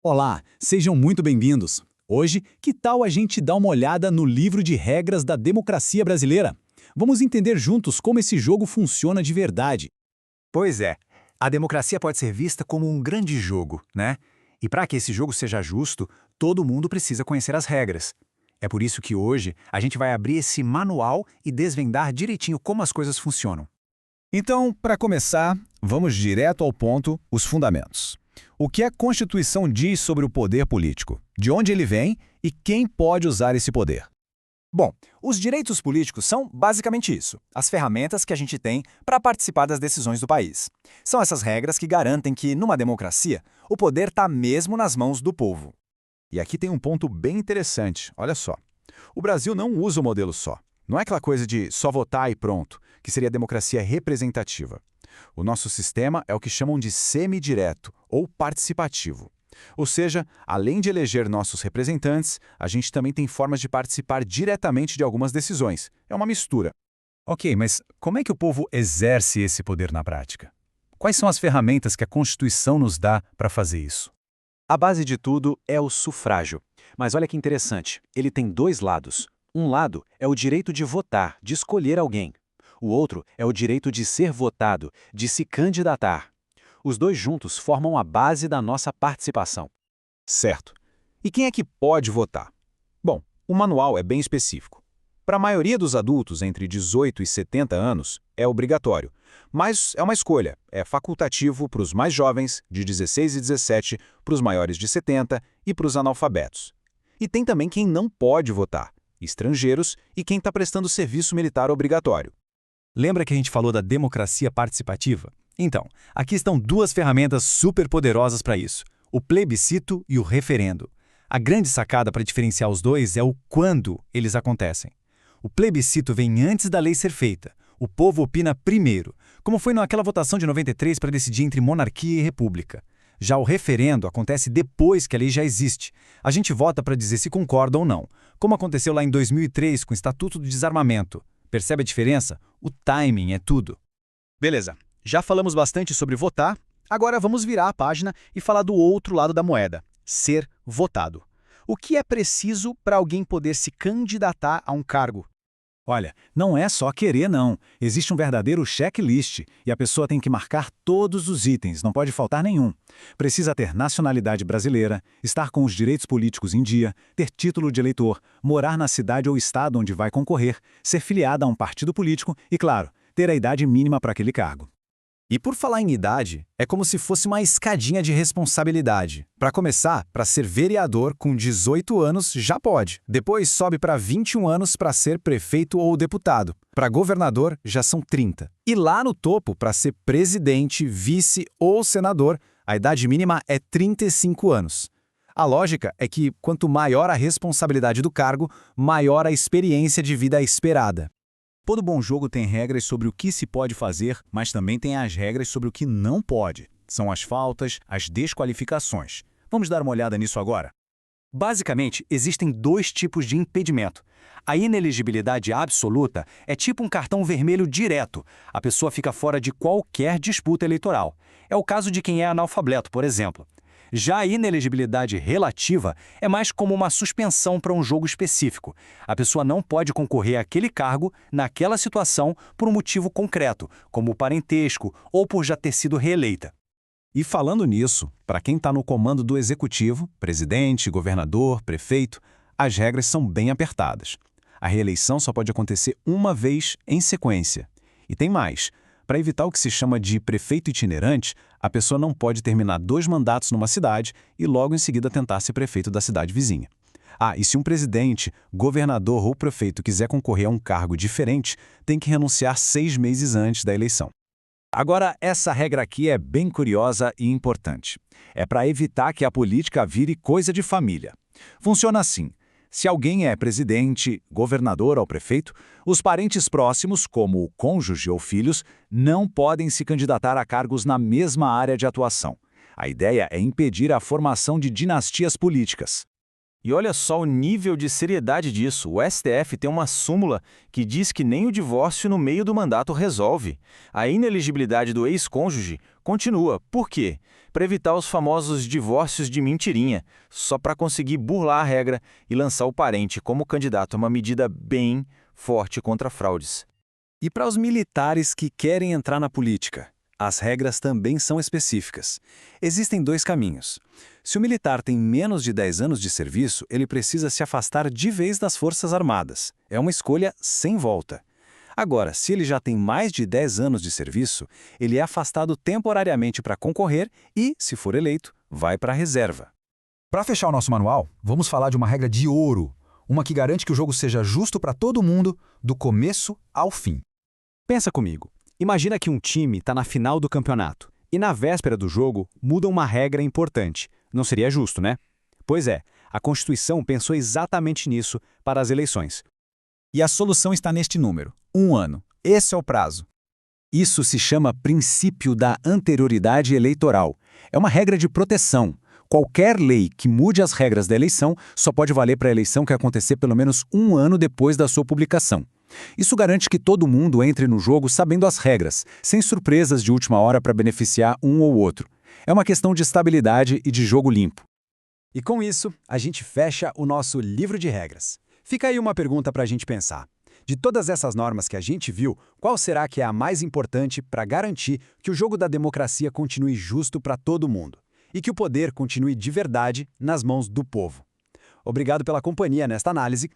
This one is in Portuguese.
Olá, sejam muito bem-vindos. Hoje, que tal a gente dar uma olhada no livro de regras da democracia brasileira? Vamos entender juntos como esse jogo funciona de verdade. Pois é, a democracia pode ser vista como um grande jogo, né? E para que esse jogo seja justo, todo mundo precisa conhecer as regras. É por isso que hoje a gente vai abrir esse manual e desvendar direitinho como as coisas funcionam. Então, para começar, vamos direto ao ponto, os fundamentos. O que a Constituição diz sobre o poder político? De onde ele vem e quem pode usar esse poder? Bom, os direitos políticos são basicamente isso, as ferramentas que a gente tem para participar das decisões do país. São essas regras que garantem que, numa democracia, o poder está mesmo nas mãos do povo. E aqui tem um ponto bem interessante, olha só. O Brasil não usa o modelo só. Não é aquela coisa de só votar e pronto, que seria a democracia representativa. O nosso sistema é o que chamam de semidireto ou participativo. Ou seja, além de eleger nossos representantes, a gente também tem formas de participar diretamente de algumas decisões. É uma mistura. Ok, mas como é que o povo exerce esse poder na prática? Quais são as ferramentas que a Constituição nos dá para fazer isso? A base de tudo é o sufrágio. Mas olha que interessante, ele tem dois lados. Um lado é o direito de votar, de escolher alguém. O outro é o direito de ser votado, de se candidatar. Os dois juntos formam a base da nossa participação. Certo. E quem é que pode votar? Bom, o manual é bem específico. Para a maioria dos adultos entre 18 e 70 anos, é obrigatório. Mas é uma escolha, é facultativo para os mais jovens, de 16 e 17, para os maiores de 70 e para os analfabetos. E tem também quem não pode votar, estrangeiros e quem está prestando serviço militar obrigatório. Lembra que a gente falou da democracia participativa? Então, aqui estão duas ferramentas super poderosas para isso: o plebiscito e o referendo. A grande sacada para diferenciar os dois é o quando eles acontecem. O plebiscito vem antes da lei ser feita. O povo opina primeiro, como foi naquela votação de 93 para decidir entre monarquia e república. Já o referendo acontece depois que a lei já existe. A gente vota para dizer se concorda ou não, como aconteceu lá em 2003 com o Estatuto do Desarmamento. Percebe a diferença? O timing é tudo. Beleza, já falamos bastante sobre votar, agora vamos virar a página e falar do outro lado da moeda, ser votado. O que é preciso para alguém poder se candidatar a um cargo? Olha, não é só querer não. Existe um verdadeiro checklist e a pessoa tem que marcar todos os itens, não pode faltar nenhum. Precisa ter nacionalidade brasileira, estar com os direitos políticos em dia, ter título de eleitor, morar na cidade ou estado onde vai concorrer, ser filiada a um partido político e, claro, ter a idade mínima para aquele cargo. E por falar em idade, é como se fosse uma escadinha de responsabilidade. Para começar, para ser vereador com 18 anos já pode. Depois sobe para 21 anos para ser prefeito ou deputado. Para governador já são 30. E lá no topo, para ser presidente, vice ou senador, a idade mínima é 35 anos. A lógica é que quanto maior a responsabilidade do cargo, maior a experiência de vida esperada. Todo bom jogo tem regras sobre o que se pode fazer, mas também tem as regras sobre o que não pode. São as faltas, as desqualificações. Vamos dar uma olhada nisso agora? Basicamente, existem dois tipos de impedimento. A inelegibilidade absoluta é tipo um cartão vermelho direto. A pessoa fica fora de qualquer disputa eleitoral. É o caso de quem é analfabeto, por exemplo. Já a inelegibilidade relativa é mais como uma suspensão para um jogo específico. A pessoa não pode concorrer àquele cargo, naquela situação, por um motivo concreto, como parentesco ou por já ter sido reeleita. E falando nisso, para quem está no comando do executivo, presidente, governador, prefeito, as regras são bem apertadas. A reeleição só pode acontecer uma vez em sequência. E tem mais. Para evitar o que se chama de prefeito itinerante, a pessoa não pode terminar 2 mandatos numa cidade e logo em seguida tentar ser prefeito da cidade vizinha. Ah, e se um presidente, governador ou prefeito quiser concorrer a um cargo diferente, tem que renunciar 6 meses antes da eleição. Agora, essa regra aqui é bem curiosa e importante. É para evitar que a política vire coisa de família. Funciona assim. Se alguém é presidente, governador ou prefeito, os parentes próximos, como o cônjuge ou filhos, não podem se candidatar a cargos na mesma área de atuação. A ideia é impedir a formação de dinastias políticas. E olha só o nível de seriedade disso. O STF tem uma súmula que diz que nem o divórcio no meio do mandato resolve. A inelegibilidade do ex-cônjuge Continua. Por quê? Para evitar os famosos divórcios de mentirinha, só para conseguir burlar a regra e lançar o parente como candidato. É uma medida bem forte contra fraudes. E para os militares que querem entrar na política? As regras também são específicas. Existem 2 caminhos. Se o militar tem menos de 10 anos de serviço, ele precisa se afastar de vez das Forças Armadas. É uma escolha sem volta. Agora, se ele já tem mais de 10 anos de serviço, ele é afastado temporariamente para concorrer e, se for eleito, vai para a reserva. Para fechar o nosso manual, vamos falar de uma regra de ouro, uma que garante que o jogo seja justo para todo mundo, do começo ao fim. Pensa comigo. Imagina que um time está na final do campeonato e na véspera do jogo muda uma regra importante. Não seria justo, né? Pois é, a Constituição pensou exatamente nisso para as eleições. E a solução está neste número: 1 ano. Esse é o prazo. Isso se chama princípio da anterioridade eleitoral. É uma regra de proteção. Qualquer lei que mude as regras da eleição só pode valer para a eleição que acontecer pelo menos 1 ano depois da sua publicação. Isso garante que todo mundo entre no jogo sabendo as regras, sem surpresas de última hora para beneficiar um ou outro. É uma questão de estabilidade e de jogo limpo. E com isso, a gente fecha o nosso livro de regras. Fica aí uma pergunta para a gente pensar. De todas essas normas que a gente viu, qual será que é a mais importante para garantir que o jogo da democracia continue justo para todo mundo e que o poder continue de verdade nas mãos do povo? Obrigado pela companhia nesta análise